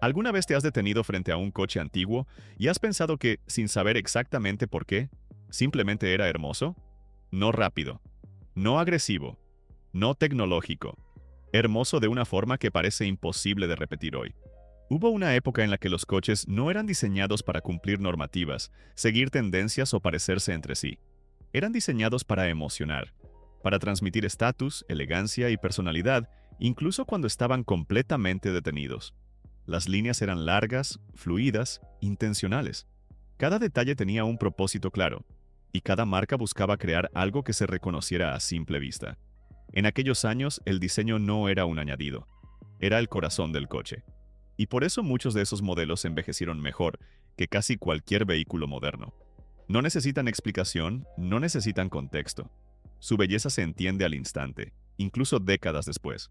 ¿Alguna vez te has detenido frente a un coche antiguo y has pensado que, sin saber exactamente por qué, simplemente era hermoso? No rápido, no agresivo, no tecnológico, hermoso de una forma que parece imposible de repetir hoy. Hubo una época en la que los coches no eran diseñados para cumplir normativas, seguir tendencias o parecerse entre sí. Eran diseñados para emocionar, para transmitir estatus, elegancia y personalidad, incluso cuando estaban completamente detenidos. Las líneas eran largas, fluidas, intencionales. Cada detalle tenía un propósito claro, y cada marca buscaba crear algo que se reconociera a simple vista. En aquellos años, el diseño no era un añadido, era el corazón del coche. Y por eso muchos de esos modelos envejecieron mejor que casi cualquier vehículo moderno. No necesitan explicación, no necesitan contexto. Su belleza se entiende al instante, incluso décadas después.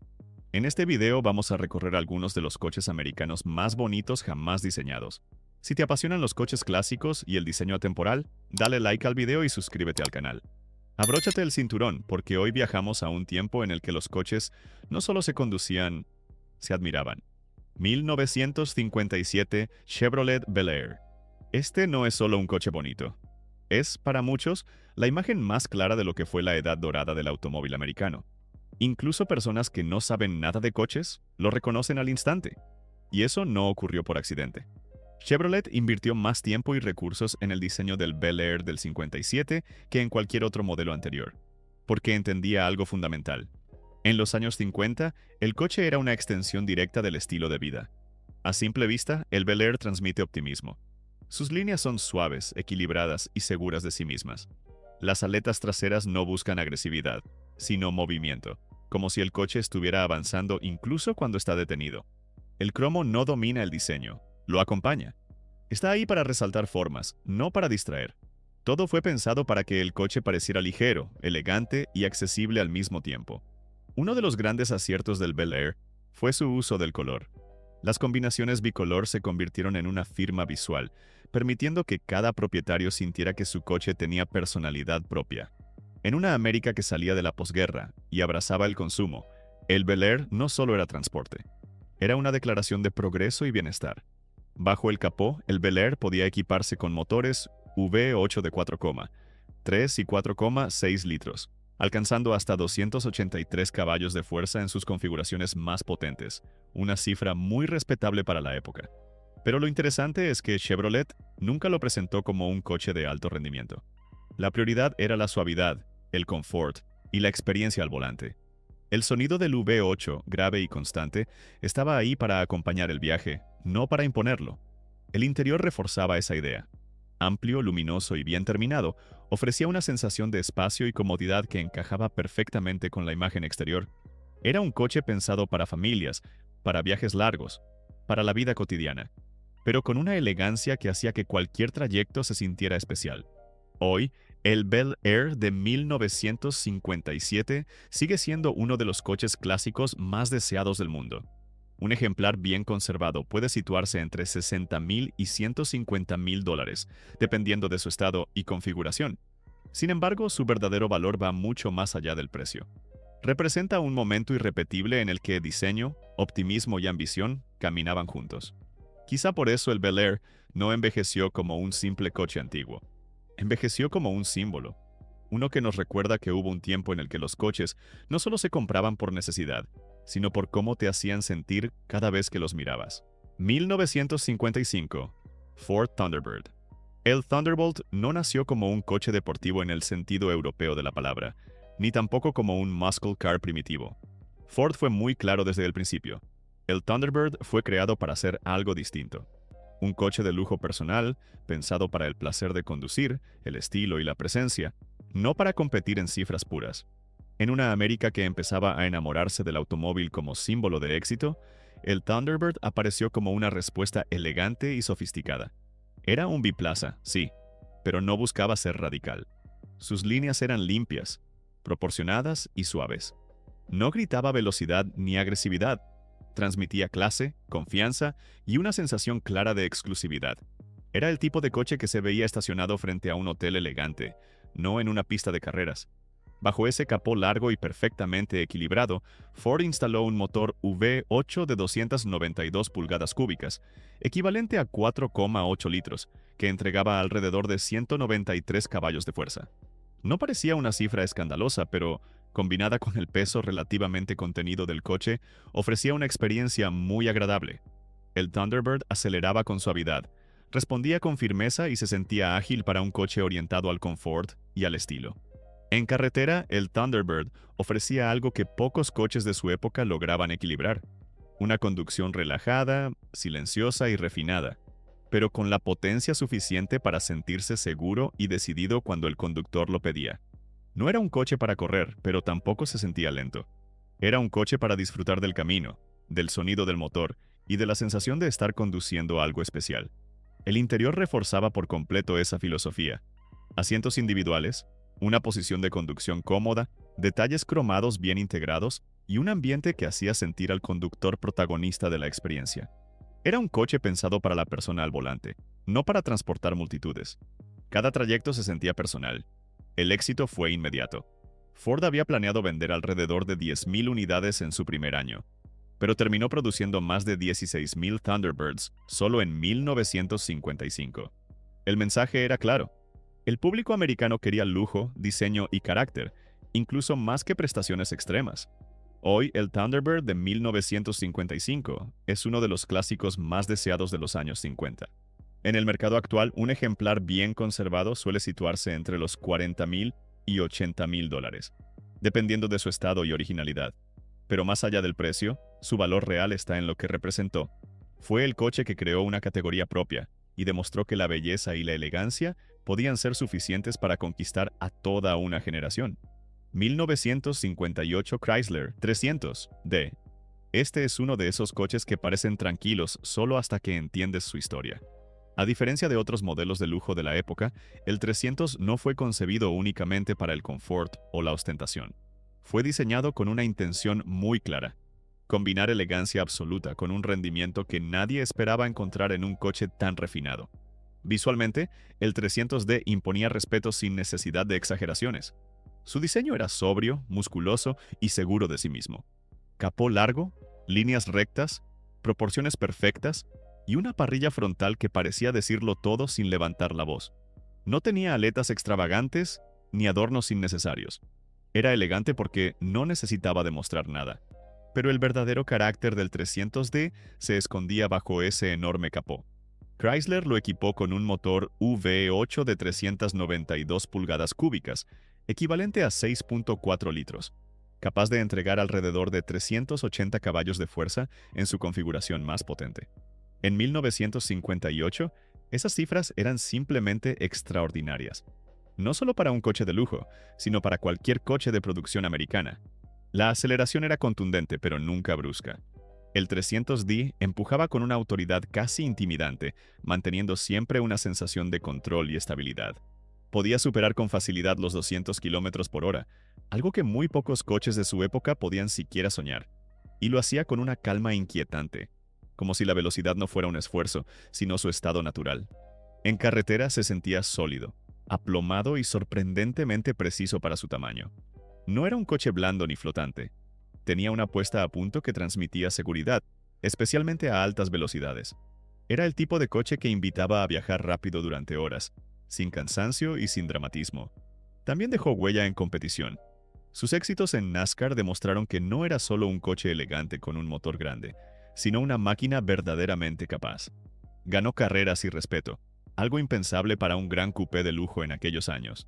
En este video vamos a recorrer algunos de los coches americanos más bonitos jamás diseñados. Si te apasionan los coches clásicos y el diseño atemporal, dale like al video y suscríbete al canal. Abróchate el cinturón, porque hoy viajamos a un tiempo en el que los coches no solo se conducían, se admiraban. 1957 Chevrolet Bel Air. Este no es solo un coche bonito. Es, para muchos, la imagen más clara de lo que fue la edad dorada del automóvil americano. Incluso personas que no saben nada de coches lo reconocen al instante. Y eso no ocurrió por accidente. Chevrolet invirtió más tiempo y recursos en el diseño del Bel Air del 57 que en cualquier otro modelo anterior, porque entendía algo fundamental. En los años 50, el coche era una extensión directa del estilo de vida. A simple vista, el Bel Air transmite optimismo. Sus líneas son suaves, equilibradas y seguras de sí mismas. Las aletas traseras no buscan agresividad, sino movimiento, como si el coche estuviera avanzando incluso cuando está detenido. El cromo no domina el diseño, lo acompaña. Está ahí para resaltar formas, no para distraer. Todo fue pensado para que el coche pareciera ligero, elegante y accesible al mismo tiempo. Uno de los grandes aciertos del Bel Air fue su uso del color. Las combinaciones bicolor se convirtieron en una firma visual, permitiendo que cada propietario sintiera que su coche tenía personalidad propia. En una América que salía de la posguerra y abrazaba el consumo, el Bel Air no solo era transporte, era una declaración de progreso y bienestar. Bajo el capó, el Bel Air podía equiparse con motores V8 de 4,3 y 4,6 litros, alcanzando hasta 283 caballos de fuerza en sus configuraciones más potentes, una cifra muy respetable para la época. Pero lo interesante es que Chevrolet nunca lo presentó como un coche de alto rendimiento. La prioridad era la suavidad, el confort y la experiencia al volante. El sonido del V8, grave y constante, estaba ahí para acompañar el viaje, no para imponerlo. El interior reforzaba esa idea. Amplio, luminoso y bien terminado, ofrecía una sensación de espacio y comodidad que encajaba perfectamente con la imagen exterior. Era un coche pensado para familias, para viajes largos, para la vida cotidiana, pero con una elegancia que hacía que cualquier trayecto se sintiera especial. Hoy, el Bel Air de 1957 sigue siendo uno de los coches clásicos más deseados del mundo. Un ejemplar bien conservado puede situarse entre $60,000 y $150,000, dependiendo de su estado y configuración. Sin embargo, su verdadero valor va mucho más allá del precio. Representa un momento irrepetible en el que diseño, optimismo y ambición caminaban juntos. Quizá por eso el Bel Air no envejeció como un simple coche antiguo. Envejeció como un símbolo, uno que nos recuerda que hubo un tiempo en el que los coches no solo se compraban por necesidad, sino por cómo te hacían sentir cada vez que los mirabas. 1955. Ford Thunderbird. El Thunderbolt no nació como un coche deportivo en el sentido europeo de la palabra, ni tampoco como un muscle car primitivo. Ford fue muy claro desde el principio. El Thunderbird fue creado para hacer algo distinto. Un coche de lujo personal, pensado para el placer de conducir, el estilo y la presencia, no para competir en cifras puras. En una América que empezaba a enamorarse del automóvil como símbolo de éxito, el Thunderbird apareció como una respuesta elegante y sofisticada. Era un biplaza, sí, pero no buscaba ser radical. Sus líneas eran limpias, proporcionadas y suaves. No gritaba velocidad ni agresividad. Transmitía clase, confianza y una sensación clara de exclusividad. Era el tipo de coche que se veía estacionado frente a un hotel elegante, no en una pista de carreras. Bajo ese capó largo y perfectamente equilibrado, Ford instaló un motor V8 de 292 pulgadas cúbicas, equivalente a 4,8 litros, que entregaba alrededor de 193 caballos de fuerza. No parecía una cifra escandalosa, pero, combinada con el peso relativamente contenido del coche, ofrecía una experiencia muy agradable. El Thunderbird aceleraba con suavidad, respondía con firmeza y se sentía ágil para un coche orientado al confort y al estilo. En carretera, el Thunderbird ofrecía algo que pocos coches de su época lograban equilibrar: una conducción relajada, silenciosa y refinada, pero con la potencia suficiente para sentirse seguro y decidido cuando el conductor lo pedía. No era un coche para correr, pero tampoco se sentía lento. Era un coche para disfrutar del camino, del sonido del motor y de la sensación de estar conduciendo algo especial. El interior reforzaba por completo esa filosofía: asientos individuales, una posición de conducción cómoda, detalles cromados bien integrados y un ambiente que hacía sentir al conductor protagonista de la experiencia. Era un coche pensado para la persona al volante, no para transportar multitudes. Cada trayecto se sentía personal. El éxito fue inmediato. Ford había planeado vender alrededor de 10,000 unidades en su primer año, pero terminó produciendo más de 16,000 Thunderbirds solo en 1955. El mensaje era claro: el público americano quería lujo, diseño y carácter, incluso más que prestaciones extremas. Hoy, el Thunderbird de 1955 es uno de los clásicos más deseados de los años 50. En el mercado actual, un ejemplar bien conservado suele situarse entre los $40,000 y $80,000, dependiendo de su estado y originalidad. Pero más allá del precio, su valor real está en lo que representó. Fue el coche que creó una categoría propia y demostró que la belleza y la elegancia podían ser suficientes para conquistar a toda una generación. 1958 Chrysler 300D. Este es uno de esos coches que parecen tranquilos solo hasta que entiendes su historia. A diferencia de otros modelos de lujo de la época, el 300 no fue concebido únicamente para el confort o la ostentación. Fue diseñado con una intención muy clara: combinar elegancia absoluta con un rendimiento que nadie esperaba encontrar en un coche tan refinado. Visualmente, el 300D imponía respeto sin necesidad de exageraciones. Su diseño era sobrio, musculoso y seguro de sí mismo. Capó largo, líneas rectas, proporciones perfectas y una parrilla frontal que parecía decirlo todo sin levantar la voz. No tenía aletas extravagantes ni adornos innecesarios. Era elegante porque no necesitaba demostrar nada. Pero el verdadero carácter del 300D se escondía bajo ese enorme capó. Chrysler lo equipó con un motor V8 de 392 pulgadas cúbicas, equivalente a 6,4 litros, capaz de entregar alrededor de 380 caballos de fuerza en su configuración más potente. En 1958, esas cifras eran simplemente extraordinarias. No solo para un coche de lujo, sino para cualquier coche de producción americana. La aceleración era contundente, pero nunca brusca. El 300D empujaba con una autoridad casi intimidante, manteniendo siempre una sensación de control y estabilidad. Podía superar con facilidad los 200 km por hora, algo que muy pocos coches de su época podían siquiera soñar. Y lo hacía con una calma inquietante, como si la velocidad no fuera un esfuerzo, sino su estado natural. En carretera se sentía sólido, aplomado y sorprendentemente preciso para su tamaño. No era un coche blando ni flotante. Tenía una puesta a punto que transmitía seguridad, especialmente a altas velocidades. Era el tipo de coche que invitaba a viajar rápido durante horas, sin cansancio y sin dramatismo. También dejó huella en competición. Sus éxitos en NASCAR demostraron que no era solo un coche elegante con un motor grande, sino una máquina verdaderamente capaz. Ganó carreras y respeto, algo impensable para un gran coupé de lujo en aquellos años.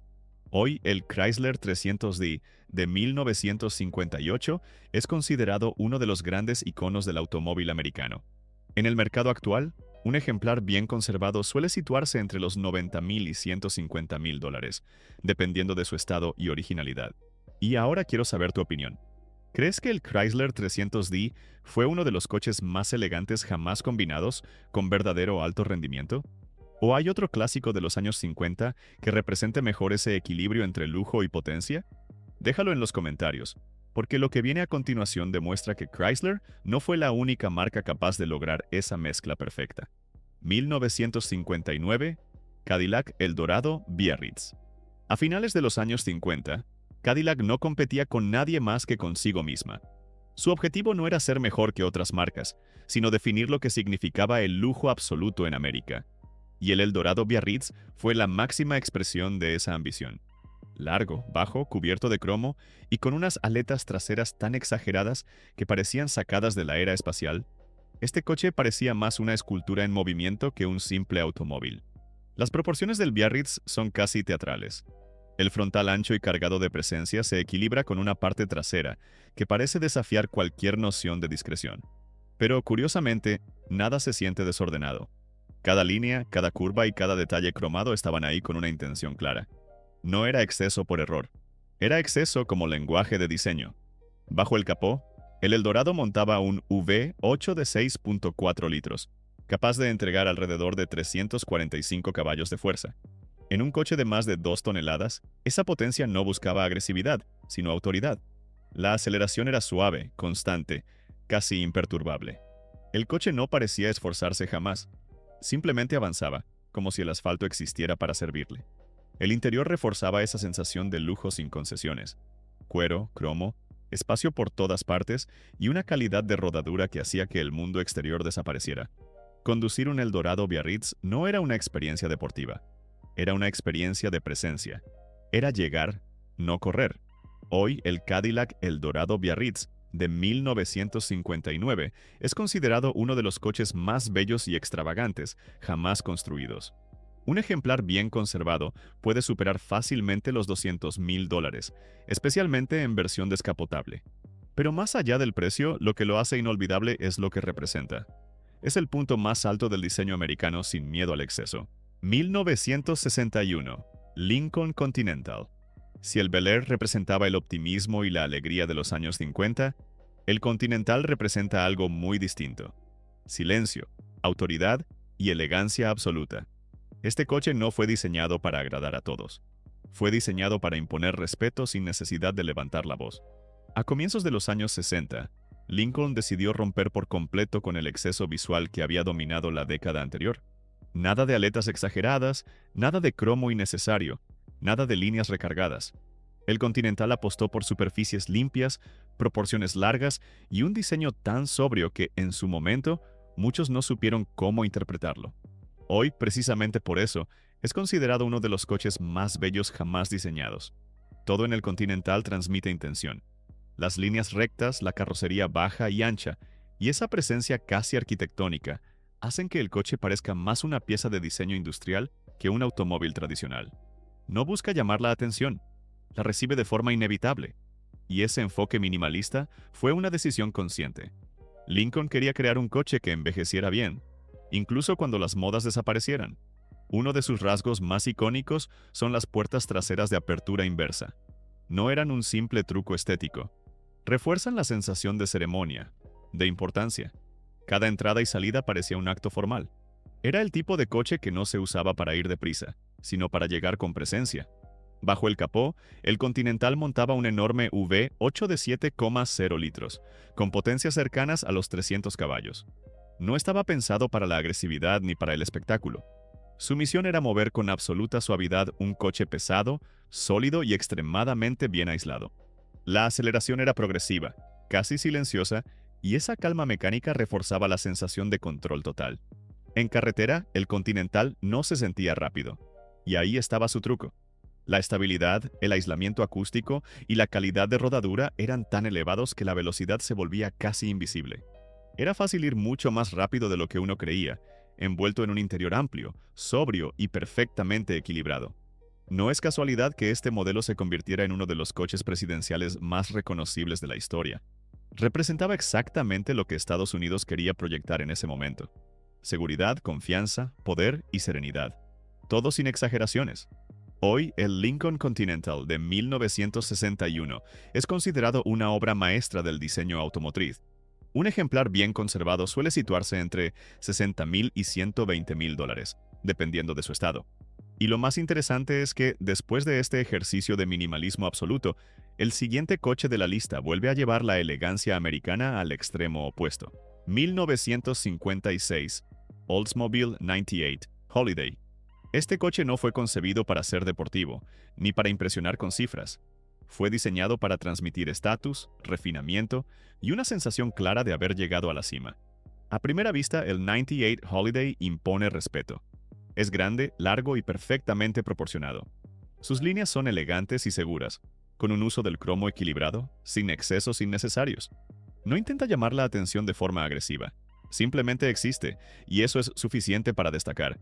Hoy, el Chrysler 300D de 1958 es considerado uno de los grandes iconos del automóvil americano. En el mercado actual, un ejemplar bien conservado suele situarse entre los $90,000 y $150,000, dependiendo de su estado y originalidad. Y ahora quiero saber tu opinión. ¿Crees que el Chrysler 300D fue uno de los coches más elegantes jamás combinados con verdadero alto rendimiento? ¿O hay otro clásico de los años 50 que represente mejor ese equilibrio entre lujo y potencia? Déjalo en los comentarios, porque lo que viene a continuación demuestra que Chrysler no fue la única marca capaz de lograr esa mezcla perfecta. 1959, Cadillac Eldorado Biarritz. A finales de los años 50, Cadillac no competía con nadie más que consigo misma. Su objetivo no era ser mejor que otras marcas, sino definir lo que significaba el lujo absoluto en América. Y el Eldorado Biarritz fue la máxima expresión de esa ambición. Largo, bajo, cubierto de cromo y con unas aletas traseras tan exageradas que parecían sacadas de la era espacial, este coche parecía más una escultura en movimiento que un simple automóvil. Las proporciones del Biarritz son casi teatrales. El frontal ancho y cargado de presencia se equilibra con una parte trasera que parece desafiar cualquier noción de discreción. Pero, curiosamente, nada se siente desordenado. Cada línea, cada curva y cada detalle cromado estaban ahí con una intención clara. No era exceso por error. Era exceso como lenguaje de diseño. Bajo el capó, el Eldorado montaba un V8 de 6.4 litros, capaz de entregar alrededor de 345 caballos de fuerza. En un coche de más de 2 toneladas, esa potencia no buscaba agresividad, sino autoridad. La aceleración era suave, constante, casi imperturbable. El coche no parecía esforzarse jamás. Simplemente avanzaba, como si el asfalto existiera para servirle. El interior reforzaba esa sensación de lujo sin concesiones. Cuero, cromo, espacio por todas partes y una calidad de rodadura que hacía que el mundo exterior desapareciera. Conducir un Eldorado Biarritz no era una experiencia deportiva. Era una experiencia de presencia. Era llegar, no correr. Hoy el Cadillac Eldorado Biarritz de 1959 es considerado uno de los coches más bellos y extravagantes jamás construidos. Un ejemplar bien conservado puede superar fácilmente los $200,000, especialmente en versión descapotable. Pero más allá del precio, lo que lo hace inolvidable es lo que representa. Es el punto más alto del diseño americano sin miedo al exceso. 1961. Lincoln Continental. Si el Bel Air representaba el optimismo y la alegría de los años 50, el Continental representa algo muy distinto. Silencio, autoridad y elegancia absoluta. Este coche no fue diseñado para agradar a todos. Fue diseñado para imponer respeto sin necesidad de levantar la voz. A comienzos de los años 60, Lincoln decidió romper por completo con el exceso visual que había dominado la década anterior. Nada de aletas exageradas, nada de cromo innecesario, nada de líneas recargadas. El Continental apostó por superficies limpias, proporciones largas y un diseño tan sobrio que, en su momento, muchos no supieron cómo interpretarlo. Hoy, precisamente por eso, es considerado uno de los coches más bellos jamás diseñados. Todo en el Continental transmite intención. Las líneas rectas, la carrocería baja y ancha, y esa presencia casi arquitectónica, hacen que el coche parezca más una pieza de diseño industrial que un automóvil tradicional. No busca llamar la atención, la recibe de forma inevitable. Y ese enfoque minimalista fue una decisión consciente. Lincoln quería crear un coche que envejeciera bien, incluso cuando las modas desaparecieran. Uno de sus rasgos más icónicos son las puertas traseras de apertura inversa. No eran un simple truco estético. Refuerzan la sensación de ceremonia, de importancia. Cada entrada y salida parecía un acto formal. Era el tipo de coche que no se usaba para ir deprisa, sino para llegar con presencia. Bajo el capó, el Continental montaba un enorme V8 de 7,0 litros, con potencias cercanas a los 300 caballos. No estaba pensado para la agresividad ni para el espectáculo. Su misión era mover con absoluta suavidad un coche pesado, sólido y extremadamente bien aislado. La aceleración era progresiva, casi silenciosa, y esa calma mecánica reforzaba la sensación de control total. En carretera, el Continental no se sentía rápido, y ahí estaba su truco. La estabilidad, el aislamiento acústico y la calidad de rodadura eran tan elevados que la velocidad se volvía casi invisible. Era fácil ir mucho más rápido de lo que uno creía, envuelto en un interior amplio, sobrio y perfectamente equilibrado. No es casualidad que este modelo se convirtiera en uno de los coches presidenciales más reconocibles de la historia. Representaba exactamente lo que Estados Unidos quería proyectar en ese momento. Seguridad, confianza, poder y serenidad. Todo sin exageraciones. Hoy, el Lincoln Continental de 1961 es considerado una obra maestra del diseño automotriz. Un ejemplar bien conservado suele situarse entre $60,000 y $120,000, dependiendo de su estado. Y lo más interesante es que, después de este ejercicio de minimalismo absoluto, el siguiente coche de la lista vuelve a llevar la elegancia americana al extremo opuesto. 1956. Oldsmobile 98 Holiday. Este coche no fue concebido para ser deportivo, ni para impresionar con cifras. Fue diseñado para transmitir estatus, refinamiento y una sensación clara de haber llegado a la cima. A primera vista, el 98 Holiday impone respeto. Es grande, largo y perfectamente proporcionado. Sus líneas son elegantes y seguras, con un uso del cromo equilibrado, sin excesos innecesarios. No intenta llamar la atención de forma agresiva. Simplemente existe, y eso es suficiente para destacar.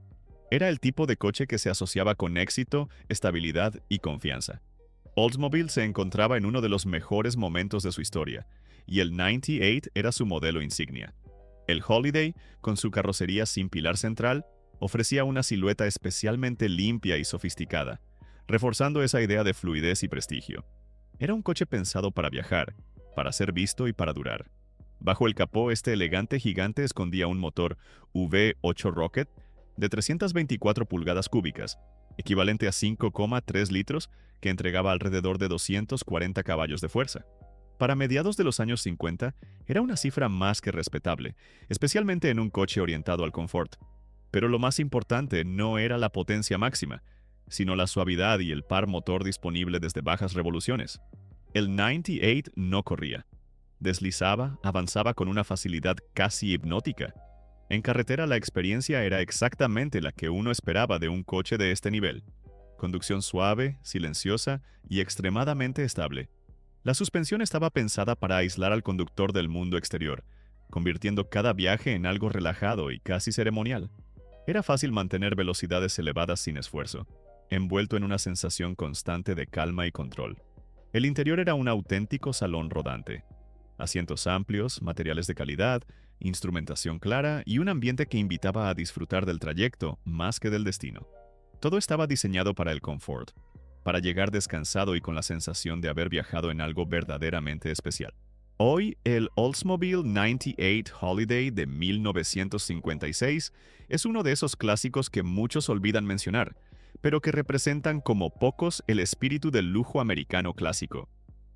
Era el tipo de coche que se asociaba con éxito, estabilidad y confianza. Oldsmobile se encontraba en uno de los mejores momentos de su historia, y el 98 era su modelo insignia. El Holiday, con su carrocería sin pilar central, ofrecía una silueta especialmente limpia y sofisticada, reforzando esa idea de fluidez y prestigio. Era un coche pensado para viajar, para ser visto y para durar. Bajo el capó, este elegante gigante escondía un motor V8 Rocket de 324 pulgadas cúbicas, equivalente a 5,3 litros, que entregaba alrededor de 240 caballos de fuerza. Para mediados de los años 50, era una cifra más que respetable, especialmente en un coche orientado al confort. Pero lo más importante no era la potencia máxima, sino la suavidad y el par motor disponible desde bajas revoluciones. El 98 no corría. Deslizaba, avanzaba con una facilidad casi hipnótica. En carretera la experiencia era exactamente la que uno esperaba de un coche de este nivel. Conducción suave, silenciosa y extremadamente estable. La suspensión estaba pensada para aislar al conductor del mundo exterior, convirtiendo cada viaje en algo relajado y casi ceremonial. Era fácil mantener velocidades elevadas sin esfuerzo, envuelto en una sensación constante de calma y control. El interior era un auténtico salón rodante. Asientos amplios, materiales de calidad, instrumentación clara y un ambiente que invitaba a disfrutar del trayecto más que del destino. Todo estaba diseñado para el confort, para llegar descansado y con la sensación de haber viajado en algo verdaderamente especial. Hoy, el Oldsmobile 98 Holiday de 1956 es uno de esos clásicos que muchos olvidan mencionar, pero que representan como pocos el espíritu del lujo americano clásico.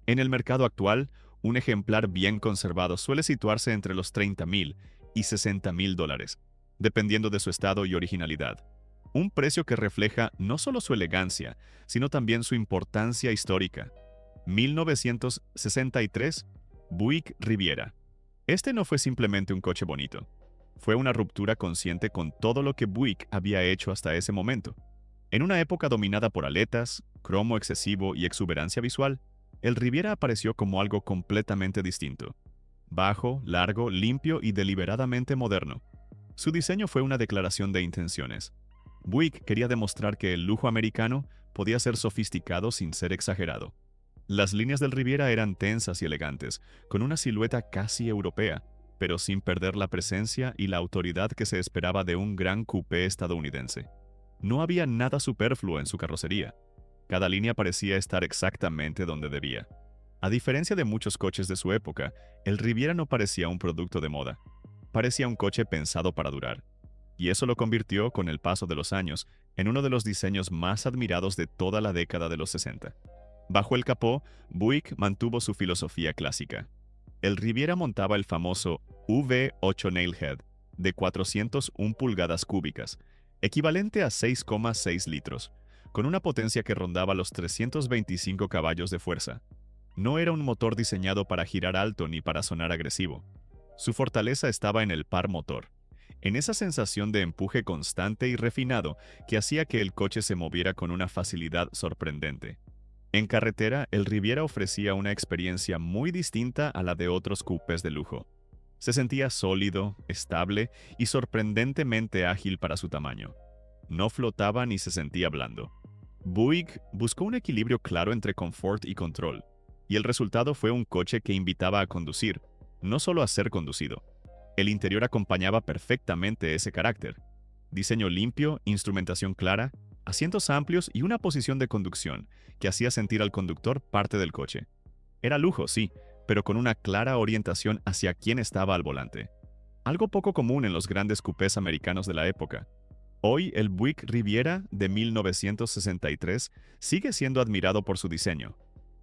En el mercado actual, un ejemplar bien conservado suele situarse entre los $30,000 y $60,000, dependiendo de su estado y originalidad. Un precio que refleja no solo su elegancia, sino también su importancia histórica. 1963, Buick Riviera. Este no fue simplemente un coche bonito. Fue una ruptura consciente con todo lo que Buick había hecho hasta ese momento. En una época dominada por aletas, cromo excesivo y exuberancia visual, el Riviera apareció como algo completamente distinto. Bajo, largo, limpio y deliberadamente moderno. Su diseño fue una declaración de intenciones. Buick quería demostrar que el lujo americano podía ser sofisticado sin ser exagerado. Las líneas del Riviera eran tensas y elegantes, con una silueta casi europea, pero sin perder la presencia y la autoridad que se esperaba de un gran coupé estadounidense. No había nada superfluo en su carrocería. Cada línea parecía estar exactamente donde debía. A diferencia de muchos coches de su época, el Riviera no parecía un producto de moda. Parecía un coche pensado para durar. Y eso lo convirtió, con el paso de los años, en uno de los diseños más admirados de toda la década de los 60. Bajo el capó, Buick mantuvo su filosofía clásica. El Riviera montaba el famoso V8 Nailhead, de 401 pulgadas cúbicas, equivalente a 6,6 litros, con una potencia que rondaba los 325 caballos de fuerza. No era un motor diseñado para girar alto ni para sonar agresivo. Su fortaleza estaba en el par motor, en esa sensación de empuje constante y refinado que hacía que el coche se moviera con una facilidad sorprendente. En carretera, el Riviera ofrecía una experiencia muy distinta a la de otros coupés de lujo. Se sentía sólido, estable y sorprendentemente ágil para su tamaño. No flotaba ni se sentía blando. Buick buscó un equilibrio claro entre confort y control, y el resultado fue un coche que invitaba a conducir, no solo a ser conducido. El interior acompañaba perfectamente ese carácter. Diseño limpio, instrumentación clara, asientos amplios y una posición de conducción que hacía sentir al conductor parte del coche. Era lujo, sí, pero con una clara orientación hacia quién estaba al volante. Algo poco común en los grandes coupés americanos de la época. Hoy, el Buick Riviera de 1963 sigue siendo admirado por su diseño,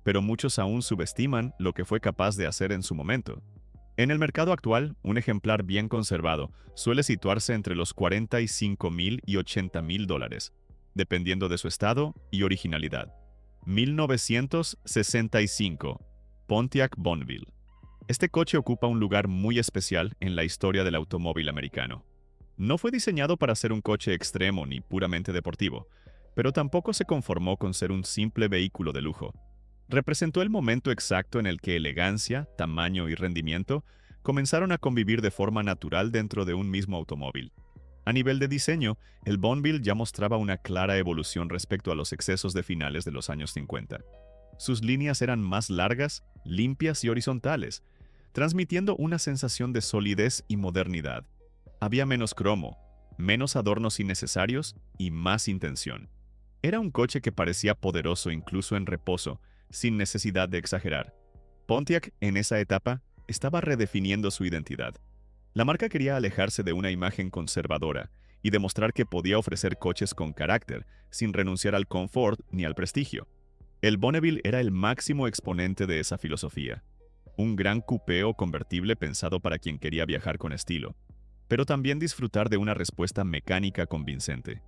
pero muchos aún subestiman lo que fue capaz de hacer en su momento. En el mercado actual, un ejemplar bien conservado suele situarse entre los $45,000 y $80,000, dependiendo de su estado y originalidad. 1965. Pontiac Bonneville. Este coche ocupa un lugar muy especial en la historia del automóvil americano. No fue diseñado para ser un coche extremo ni puramente deportivo, pero tampoco se conformó con ser un simple vehículo de lujo. Representó el momento exacto en el que elegancia, tamaño y rendimiento comenzaron a convivir de forma natural dentro de un mismo automóvil. A nivel de diseño, el Bonneville ya mostraba una clara evolución respecto a los excesos de finales de los años 50. Sus líneas eran más largas, limpias y horizontales, transmitiendo una sensación de solidez y modernidad. Había menos cromo, menos adornos innecesarios y más intención. Era un coche que parecía poderoso incluso en reposo, sin necesidad de exagerar. Pontiac, en esa etapa, estaba redefiniendo su identidad. La marca quería alejarse de una imagen conservadora y demostrar que podía ofrecer coches con carácter, sin renunciar al confort ni al prestigio. El Bonneville era el máximo exponente de esa filosofía. Un gran coupé o convertible pensado para quien quería viajar con estilo, pero también disfrutar de una respuesta mecánica convincente.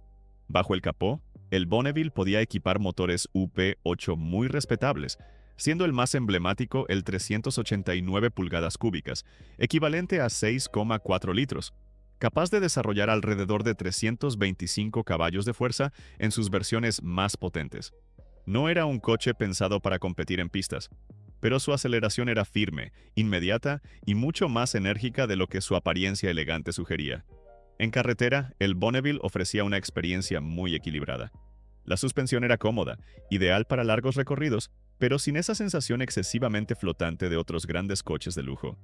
Bajo el capó, el Bonneville podía equipar motores UP8 muy respetables, siendo el más emblemático el 389 pulgadas cúbicas, equivalente a 6,4 litros, capaz de desarrollar alrededor de 325 caballos de fuerza en sus versiones más potentes. No era un coche pensado para competir en pistas, pero su aceleración era firme, inmediata y mucho más enérgica de lo que su apariencia elegante sugería. En carretera, el Bonneville ofrecía una experiencia muy equilibrada. La suspensión era cómoda, ideal para largos recorridos, pero sin esa sensación excesivamente flotante de otros grandes coches de lujo.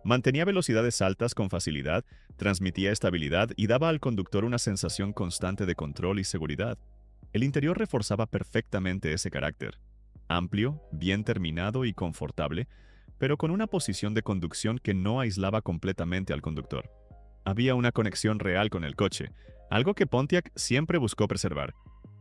Mantenía velocidades altas con facilidad, transmitía estabilidad y daba al conductor una sensación constante de control y seguridad. El interior reforzaba perfectamente ese carácter. Amplio, bien terminado y confortable, pero con una posición de conducción que no aislaba completamente al conductor. Había una conexión real con el coche, algo que Pontiac siempre buscó preservar.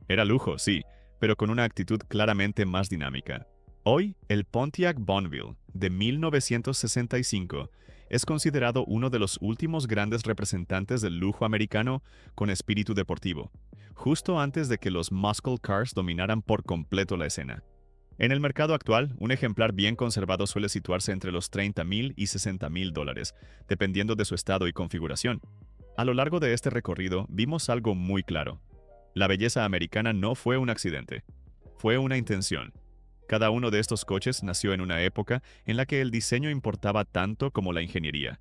Era lujo, sí, pero con una actitud claramente más dinámica. Hoy, el Pontiac Bonneville, de 1965, es considerado uno de los últimos grandes representantes del lujo americano con espíritu deportivo, justo antes de que los muscle cars dominaran por completo la escena. En el mercado actual, un ejemplar bien conservado suele situarse entre los $30,000 y $60,000, dependiendo de su estado y configuración. A lo largo de este recorrido, vimos algo muy claro. La belleza americana no fue un accidente, fue una intención. Cada uno de estos coches nació en una época en la que el diseño importaba tanto como la ingeniería,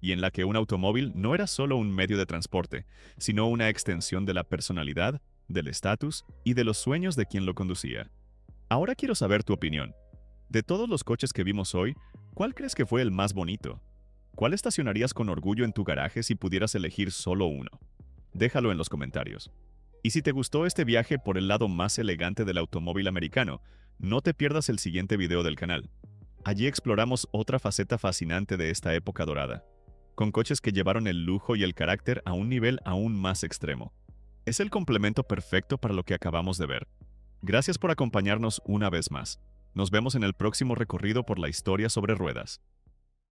y en la que un automóvil no era solo un medio de transporte, sino una extensión de la personalidad, del estatus y de los sueños de quien lo conducía. Ahora quiero saber tu opinión. De todos los coches que vimos hoy, ¿cuál crees que fue el más bonito? ¿Cuál estacionarías con orgullo en tu garaje si pudieras elegir solo uno? Déjalo en los comentarios. Y si te gustó este viaje por el lado más elegante del automóvil americano, no te pierdas el siguiente video del canal. Allí exploramos otra faceta fascinante de esta época dorada, con coches que llevaron el lujo y el carácter a un nivel aún más extremo. Es el complemento perfecto para lo que acabamos de ver. Gracias por acompañarnos una vez más. Nos vemos en el próximo recorrido por la historia sobre ruedas.